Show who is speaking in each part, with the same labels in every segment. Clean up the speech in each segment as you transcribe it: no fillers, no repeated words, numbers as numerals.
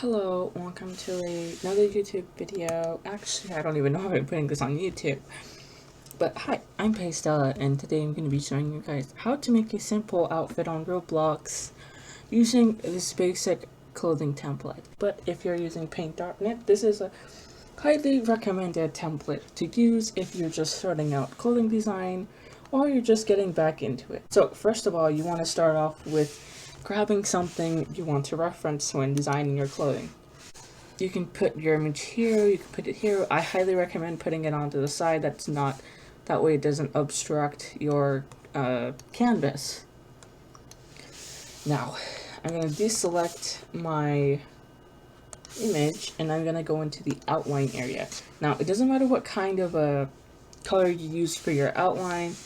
Speaker 1: Hello, welcome to another YouTube video. Actually, I don't even know if I'm putting this on YouTube. But hi, I'm Pastella, and today I'm going to be showing you guys how to make a simple outfit on Roblox using this basic clothing template. But if you're using Paint.net, this is a highly recommended template to use if you're just starting out clothing design or you're just getting back into it. So first of all, you want to start off with grabbing something you want to reference when designing your clothing. You can put your image here, you can put it here. I highly recommend putting it onto the side. That way it doesn't obstruct your canvas. Now, I'm going to deselect my image and I'm going to go into the outline area. Now, it doesn't matter what kind of a color you use for your outline.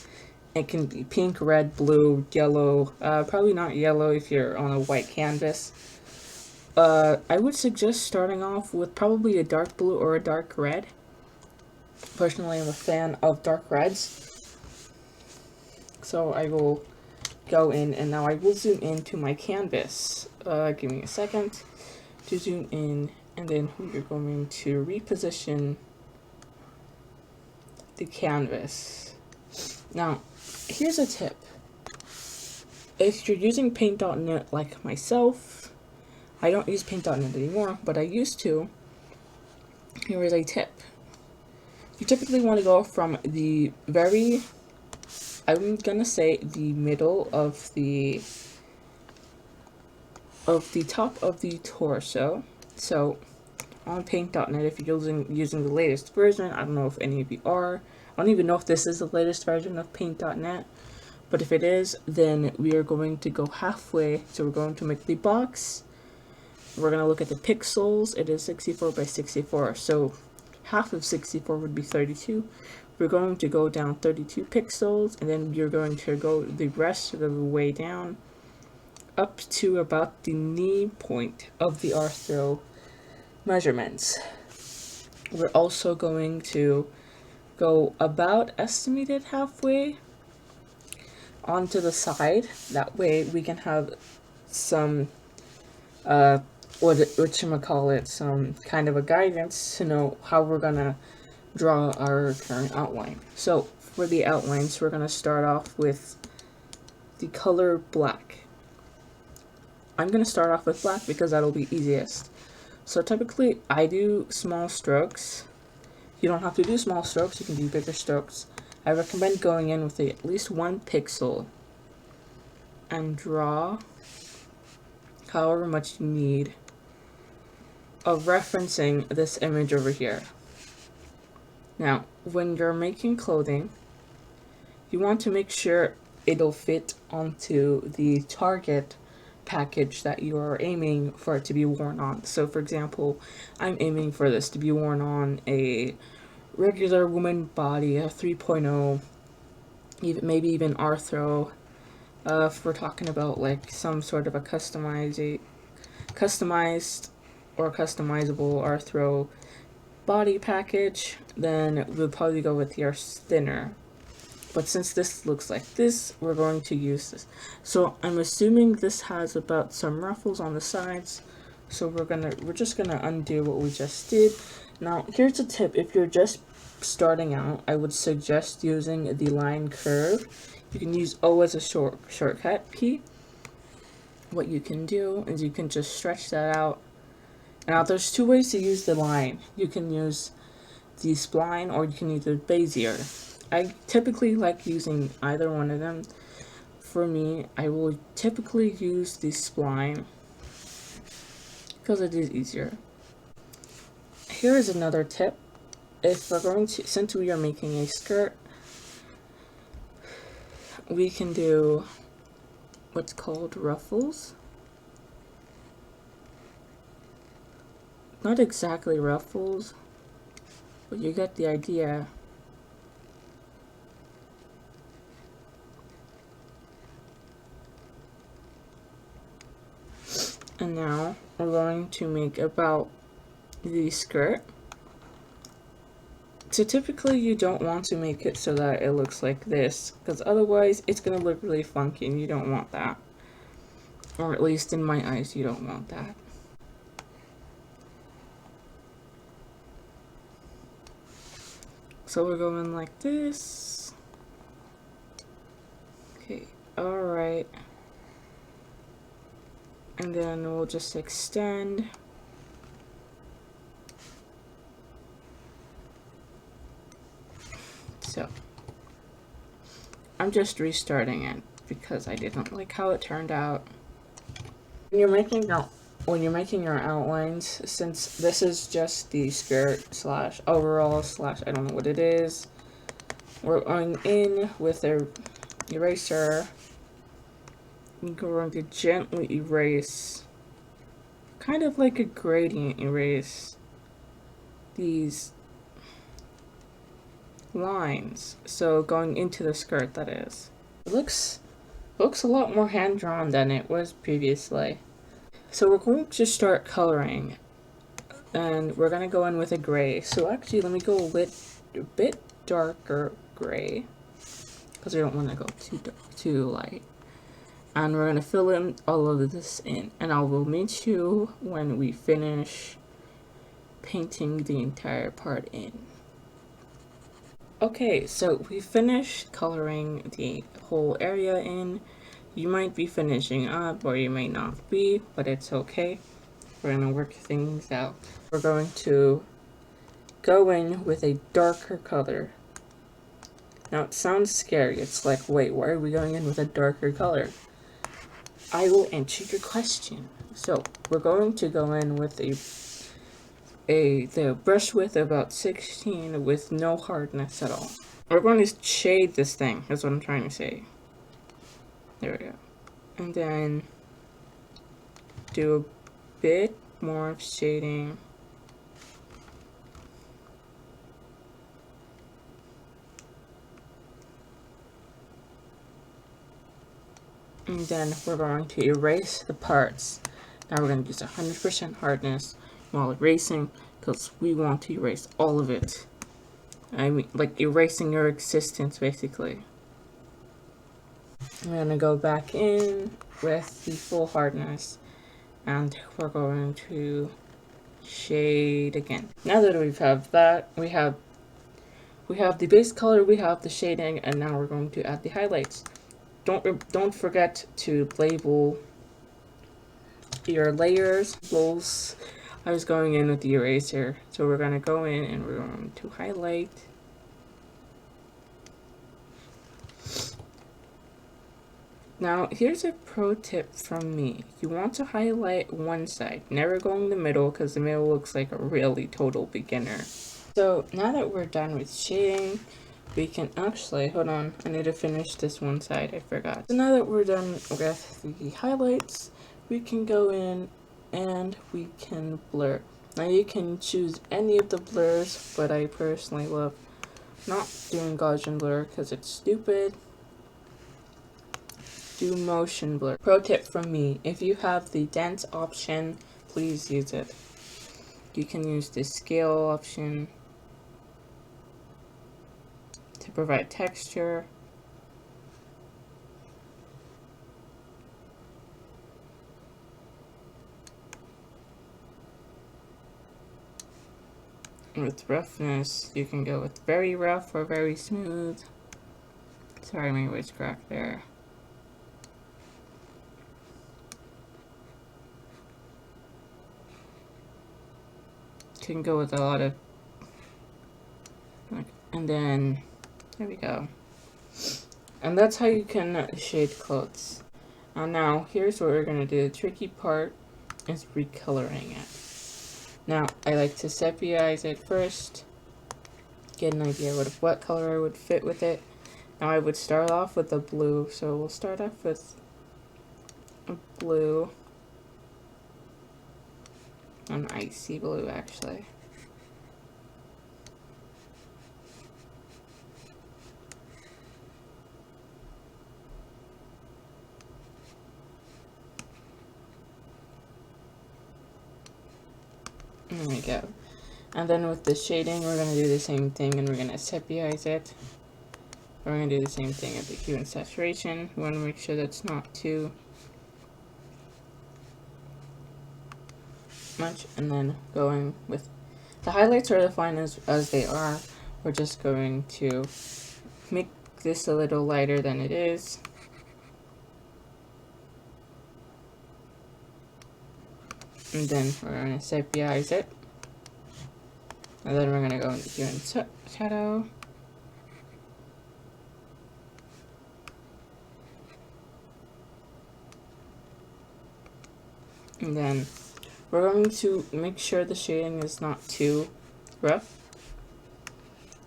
Speaker 1: It can be pink, red, blue, yellow, probably not yellow if you're on a white canvas. I would suggest starting off with probably a dark blue or a dark red. Personally, I'm a fan of dark reds. So I will go in and now I will zoom into my canvas. Give me a second to zoom in, and then we're going to reposition the canvas. Now, here's a tip. If you're using Paint.net like myself, I don't use Paint.net anymore, but I used to. Here is a tip. You typically want to go from the I'm gonna say the middle of the top of the torso. So on Paint.net, if you're using the latest version, I don't know if any of you are. I don't even know if this is the latest version of Paint.net, but if it is, then we are going to go halfway. So we're going to make the box. We're going to look at the pixels. It is 64 by 64, so half of 64 would be 32. We're going to go down 32 pixels, and then you're going to go the rest of the way down up to about the knee point of the arthro measurements. We're also going to go about estimated halfway onto the side. That way we can have some some kind of a guidance to know how we're gonna draw our current outline. So for the outlines, we're gonna start off with the color black. I'm gonna start off with black because that'll be easiest. So typically I do small strokes. You don't have to do small strokes, you can do bigger strokes. I recommend going in with at least 1 pixel and draw however much you need of referencing this image over here. Now, when you're making clothing, you want to make sure it'll fit onto the target package that you are aiming for it to be worn on. So for example, I'm aiming for this to be worn on a regular woman body, a 3.0, maybe even arthro. If we're talking about like some sort of a customized or customizable arthro body package, then we'll probably go with your thinner. But since this looks like this, we're going to use this. So I'm assuming this has about some ruffles on the sides. So we're just gonna undo what we just did. Now here's a tip. If you're just starting out, I would suggest using the line curve. You can use O as a shortcut key. What you can do is you can just stretch that out. Now there's 2 ways to use the line. You can use the spline or you can use the Bezier. I typically like using either one of them. For me, I will typically use the spline because it is easier. Here is another tip. If we're going to, since we are making a skirt, we can do what's called ruffles. Not exactly ruffles, but you get the idea. And now we're going to make about the skirt. So typically you don't want to make it so that it looks like this, because otherwise it's going to look really funky and you don't want that. Or at least in my eyes, you don't want that. So we're going like this. Okay, alright. And then we'll just extend. So I'm just restarting it because I didn't like how it turned out. When you're making your outlines, since this is just the skirt slash overall slash I don't know what it is, we're going in with a eraser. We're going to gently erase, kind of like a gradient erase, these lines. So going into the skirt, that is. It looks a lot more hand-drawn than it was previously. So we're going to start coloring, and we're going to go in with a gray. So actually, let me go a bit darker gray, because I don't want to go too light. And we're going to fill in all of this in, and I will meet you when we finish painting the entire part in. Okay, so we finished coloring the whole area in. You might be finishing up, or you may not be, but it's okay. We're going to work things out. We're going to go in with a darker color. Now it sounds scary. It's like, wait, why are we going in with a darker color? I will answer your question. So we're going to go in with the brush width about 16 with no hardness at all. We're going to shade this thing, that's what I'm trying to say. There we go. And then do a bit more shading. And then we're going to erase the parts. Now we're going to use 100% hardness while erasing, because we want to erase all of it. I mean, like erasing your existence, basically. I'm going to go back in with the full hardness, and we're going to shade again. Now that we have that, we have the base color, we have the shading, and now we're going to add the highlights. Don't forget to label your layers. I was going in with the eraser, so we're going to go in and we're going to highlight. Now here's a pro tip from me. You want to highlight one side, never going the middle, because the middle looks like a really total beginner. So now that we're done with shading, we can actually, hold on, I need to finish this one side, I forgot. So now that we're done with the highlights, we can go in and we can blur. Now you can choose any of the blurs, but I personally love not doing Gaussian blur because it's stupid. Do motion blur. Pro tip from me, if you have the dense option, please use it. You can use the scale option to provide texture. And with roughness, you can go with very rough or very smooth. Sorry, my voice cracked there. You can go with a lot of, and then there we go. And that's how you can shade clothes. And now here's what we're gonna do. The tricky part is recoloring it. Now I like to sepia-ize it first, get an idea of what color would fit with it. Now I would start off with a blue, so we'll start off with a blue, an icy blue actually. There we go. And then with the shading, we're going to do the same thing, and we're going to sepia-ize it. We're going to do the same thing at the hue and saturation. We want to make sure that's not too much. And then going with the highlights are fine as they are. we're just going to make this a little lighter than it is. And then we're going to sepia-ize it. And then we're going to go into here in shadow. And then we're going to make sure the shading is not too rough.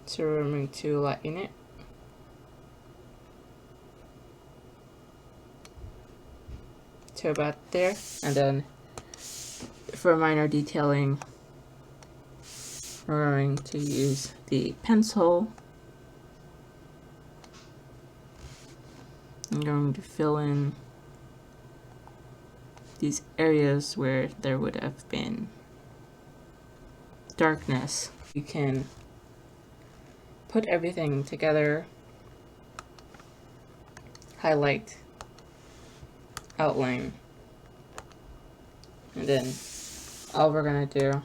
Speaker 1: So we're going to lighten it. To about there. And then for minor detailing, we're going to use the pencil. I'm going to fill in these areas where there would have been darkness. You can put everything together, highlight, outline, and then all we're gonna do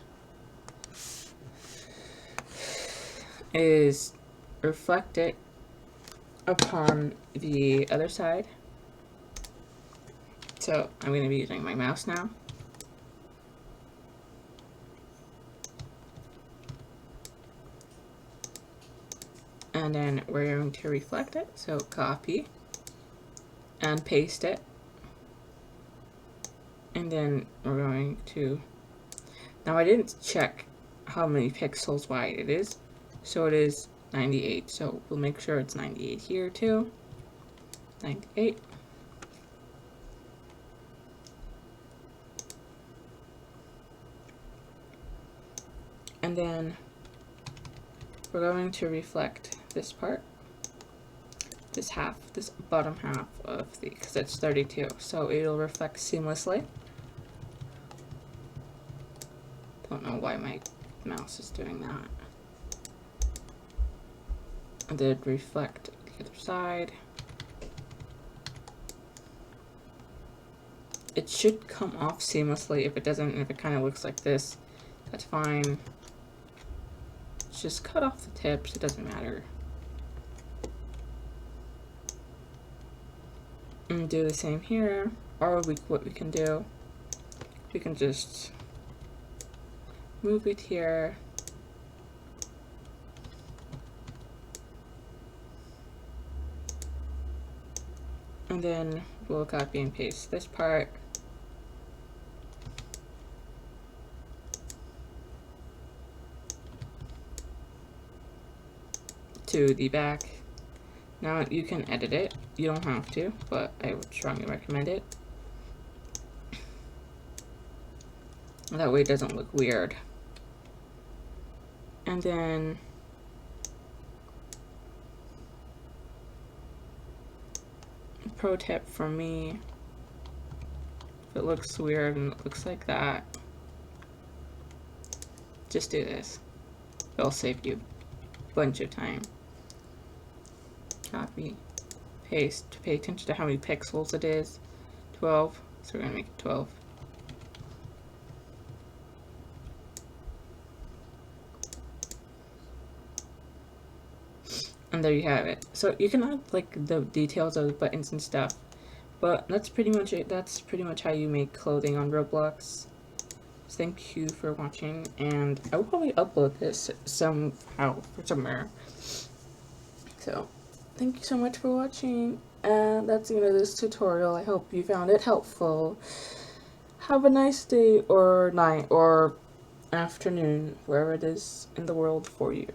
Speaker 1: is reflect it upon the other side. So I'm going to be using my mouse now. And then we're going to reflect it. So copy and paste it. And then we're going to, now I didn't check how many pixels wide it is. So it is 98. So we'll make sure it's 98 here too. 98. And then we're going to reflect this part, this half, this bottom half of the, because it's 32, so it'll reflect seamlessly. Don't know why my mouse is doing that. And then reflect the other side. It should come off seamlessly. If it doesn't, if it kind of looks like this, that's fine. Just cut off the tips, it doesn't matter. And do the same here, or what we can do, we can just move it here. And then we'll copy and paste this part. To the back. Now you can edit it. You don't have to, but I would strongly recommend it. That way it doesn't look weird. And then pro tip for me, if it looks weird and it looks like that, just do this. It'll save you a bunch of time. Copy, paste, pay attention to how many pixels it is. 12, so we're gonna make it 12. And there you have it. So you can add like the details of the buttons and stuff, but that's pretty much it. That's pretty much how you make clothing on Roblox. Thank you for watching, and I will probably upload this somehow for somewhere. So thank you so much for watching, and that's the end of this tutorial. I hope you found it helpful. Have a nice day or night or afternoon, wherever it is in the world for you.